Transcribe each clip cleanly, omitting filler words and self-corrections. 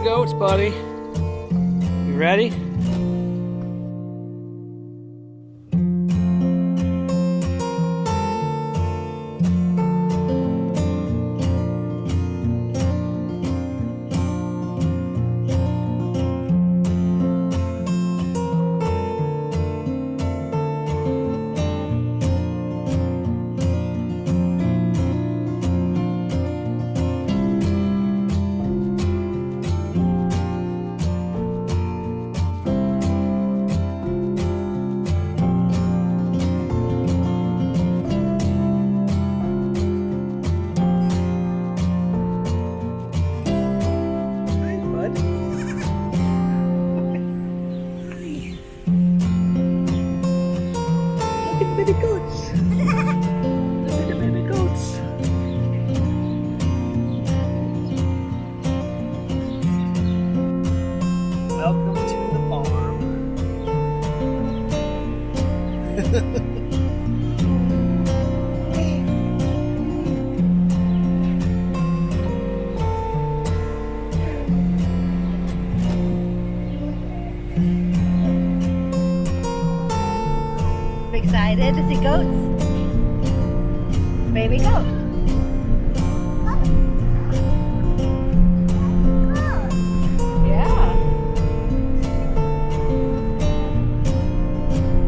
goats, buddy. You ready? Baby goats. Look at the baby goats. Welcome to the farm. Excited to see goats? Baby goat. Yeah.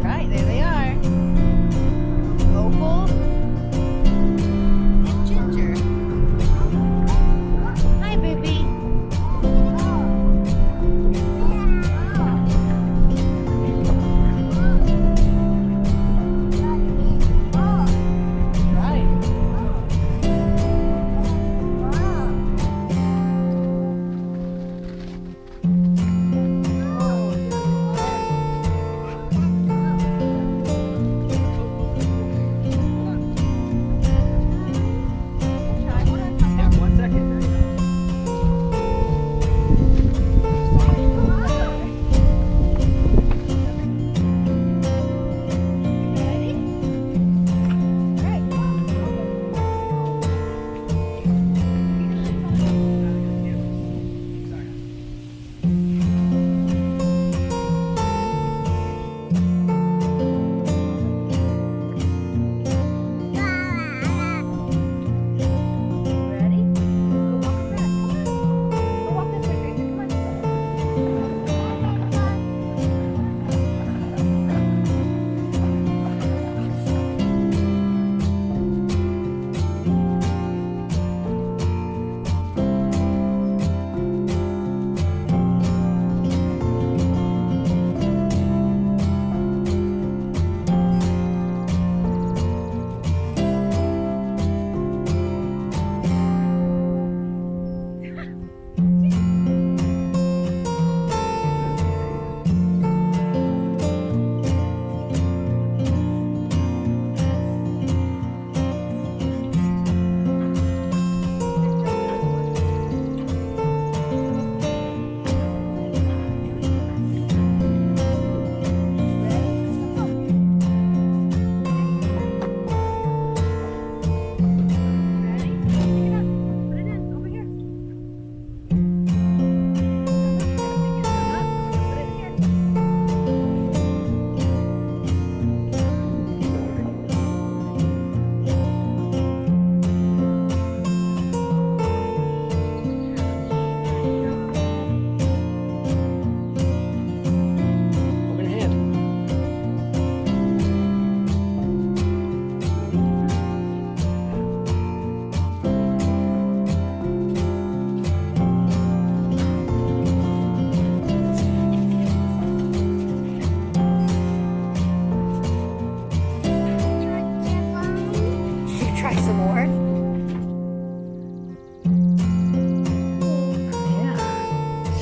Right, there they are. Opal and Ginger. Hi, baby.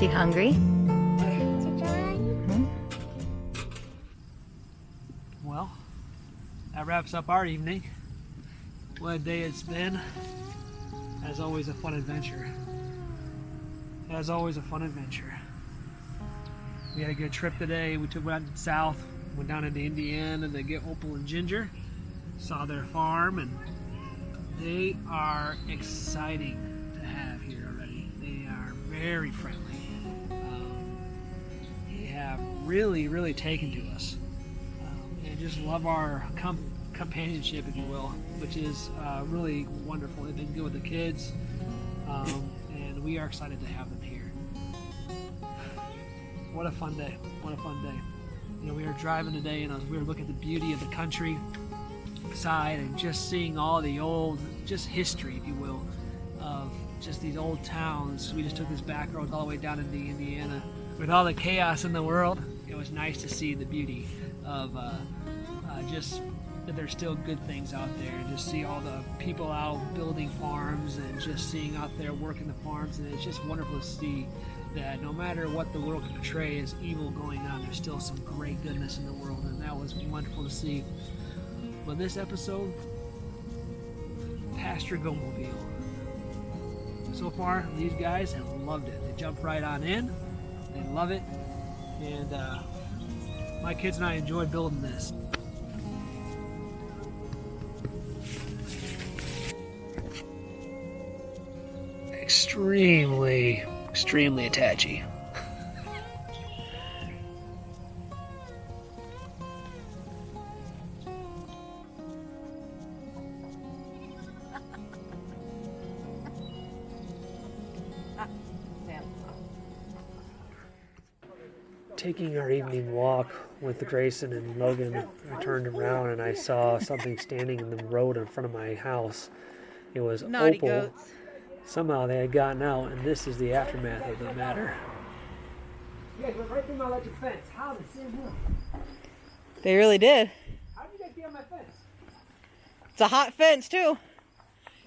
She hungry? Well, that wraps up our evening. What a day it's been. As always, a fun adventure. As always, a fun adventure. We had a good trip today. We went south, went down into Indiana to get Opal and Ginger. Saw their farm, and they are exciting to have here already. They are very friendly. have really taken to us, and just love our companionship, if you will, which is really wonderful. They've been good with the kids, and we are excited to have them here. What a fun day. What a fun day. You know, we were driving today and we were looking at the beauty of the countryside and just seeing all the old, just history, if you will, of just these old towns. We just took this back road all the way down into Indiana. With all the chaos in the world, it was nice to see the beauty of just that there's still good things out there, and just see all the people out building farms and just seeing out there working the farms. And it's just wonderful to see that no matter what the world can portray as evil going on, there's still some great goodness in the world, and that was wonderful to see. But this episode, Pasture Go-Mobile. So far, these guys have loved it. They jumped right on in. They love it. And my kids and I enjoyed building this. Extremely attachy. Taking our evening walk with Grayson and Logan, I turned around and I saw something standing in the road in front of my house. It was Naughty Opal. goats. Somehow they had gotten out, and this is the aftermath of the matter. You guys went right through my electric fence. How the same way? They really did. How did you guys get on my fence? It's a hot fence too.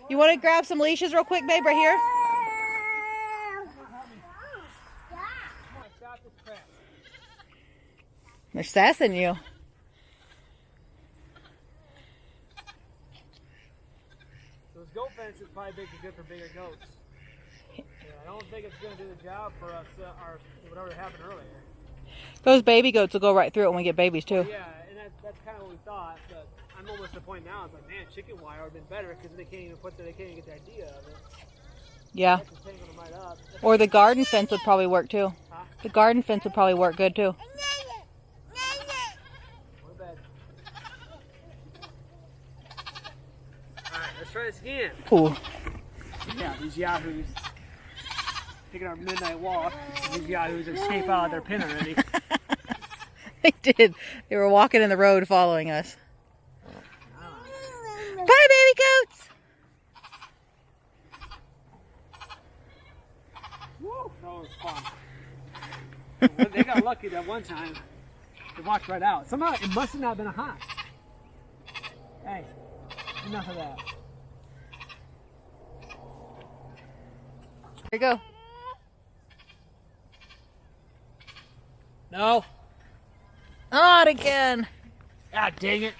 You want to grab some leashes real quick, babe, right here? They're sassing you. So this goat fence is probably good for bigger goats. Yeah, I don't think it's going to do the job for us, whatever happened earlier. Those baby goats will go right through it when we get babies too. Yeah, and that's kind of what we thought. But I'm almost to the point now. It's like, man, chicken wire would have been better because they can't even get the idea of it. Yeah. That's just tangling them right up. Or the garden fence would probably work too. Huh? The garden fence would probably work good too. Alright, let's try this again. Ooh. Yeah, these yahoos taking our midnight walk. These yahoos escape out of their pen already. They did. They were walking in the road following us. Bye, baby goats! Woo, that was fun. They got lucky that one time. They walked right out. Somehow it must have not been a hunt. Hey, enough of that. Here you go. No. Not again. Ah, dang it.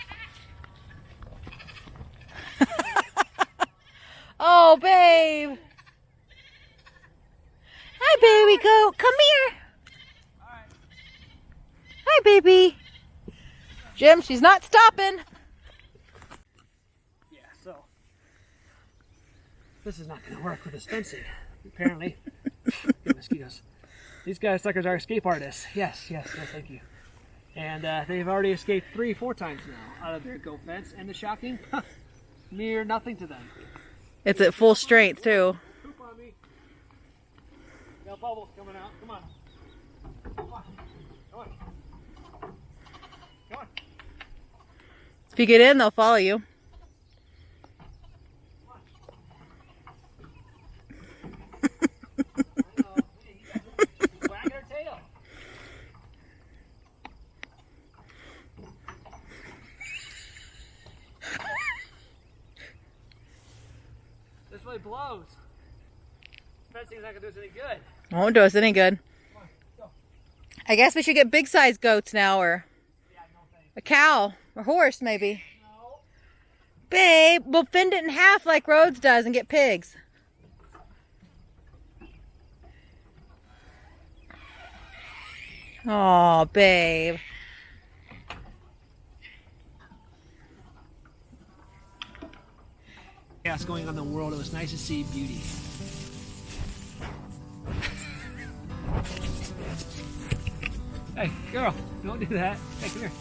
Oh, babe. Hi, baby goat. Come here. All right. Hi, baby. Jim, she's not stopping. Yeah, so this is not going to work with this fencing, apparently. Good mosquitoes. These guys suckers are escape artists. Yes, thank you. And they've already escaped 3-4 times now out of their goat fence, and the shocking, mere nothing to them. It's at full strength, too. Poop on me. Got bubbles coming out. Come on. Come on. Come on. Come on. If you get in, they'll follow you. This really blows. Fencing's not gonna do us any good. Won't do us any good. Come on, go. I guess we should get big size goats now, or Yeah, no thanks. a cow, or horse maybe. No. Babe, we'll fend it in half like Rhodes does and get pigs. Oh, babe. Chaos going on in the world. It was nice to see beauty. Hey, girl, don't do that. Hey, come here.